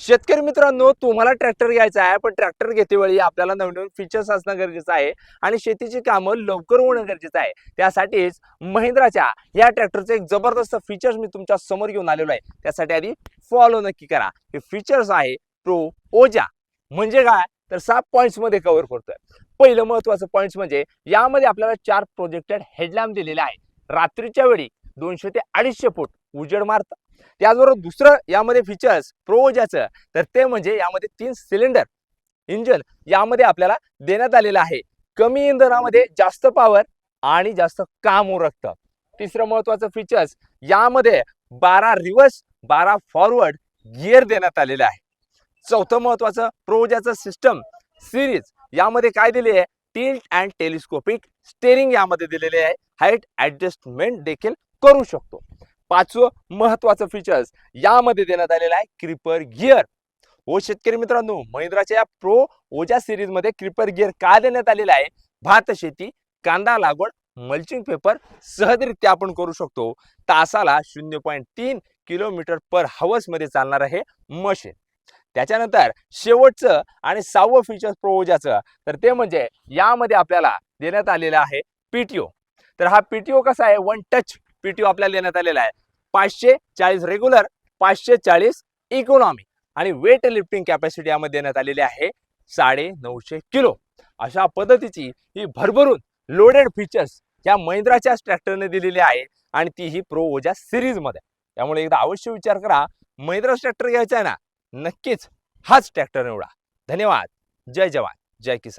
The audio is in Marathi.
शेतकरी मित्रांनो, तुम्हाला ट्रॅक्टर घ्यायचा आहे, पण ट्रॅक्टर घेतेवेळी आपल्याला नवीन फीचर्स असणं गरजेचं आहे आणि शेतीची कामं लवकर होणं गरजेचं आहे. त्यासाठीच महिंद्राच्या या ट्रॅक्टरचे एक जबरदस्त फीचर्स मी तुमच्या समोर घेऊन आलेलो आहे. त्यासाठी आधी फॉलो नक्की करा. हे फीचर्स आहे प्रो ओजा. म्हणजे काय, तर 6 पॉइंट्स मध्ये कव्हर करतोय. पहिलं महत्त्वाचं पॉइंट्स म्हणजे यामध्ये आपल्याला 4 प्रोजेक्टेड हेडलॅम्प दिलेले आहे. रात्रीच्या वेळी 200 ते 250 फूट उजेड मारतात. त्याचबरोबर दुसरं यामध्ये फीचर्स प्रोजाचं तर ते म्हणजे यामध्ये 3 सिलेंडर इंजन यामध्ये आपल्याला देण्यात आलेलं आहे. कमी इंधनामध्ये जास्त पॉवर आणि जास्त काम उरकतं. तिसरं महत्त्वाचं फीचर्स यामध्ये 12 रिव्हर्स 12 फॉरवर्ड गिअर देण्यात आलेले आहे. चौथं महत्त्वाचं प्रोजाचं सिस्टम सिरीज यामध्ये काय दिले आहे, टिल्ट अँड टेलिस्कोपिक स्टेरिंग यामध्ये दिलेले आहे. हाईट ऍडजस्टमेंट देखील करू शकतो. पाचवं महत्त्वाचं फीचर्स यामध्ये देण्यात आलेलं आहे क्रीपर गिअर. हो शेतकरी मित्रांनो, महिंद्राच्या या प्रो ओजा सिरीज मध्ये क्रीपर गिअर का देण्यात आलेला आहे, भात शेती, कांदा लागवड, मल्चिंग पेपर सहजरित्या आपण करू शकतो. तासाला 0.3 किलोमीटर पर हवर्स मध्ये चालणार आहे मशीन. त्याच्यानंतर शेवटचं आणि 6वं फीचर प्रो ओजाचं तर ते म्हणजे यामध्ये आपल्याला देण्यात आलेला आहे पीटीओ. तर हा पीटीओ कसा आहे, वन टच पीटीओ आपल्याला देण्यात आलेला आहे. 540 रेग्युलर, 540 इकॉनॉमी आणि वेट लिफ्टिंग कॅपॅसिटी यामध्ये देण्यात आलेली आहे 950 किलो. अशा पद्धतीची ही भरभरून लोडेड फीचर्स या महिंद्राच्या ट्रॅक्टरने दिलेली आहे आणि ती ही प्रो ओजा सिरीज मध्ये. त्यामुळे एकदा अवश्य विचार करा, महिंद्रा ट्रॅक्टर घ्यायचा आहे ना, नक्कीच हाच ट्रॅक्टर निवडा. धन्यवाद. जय जवान जय किसान.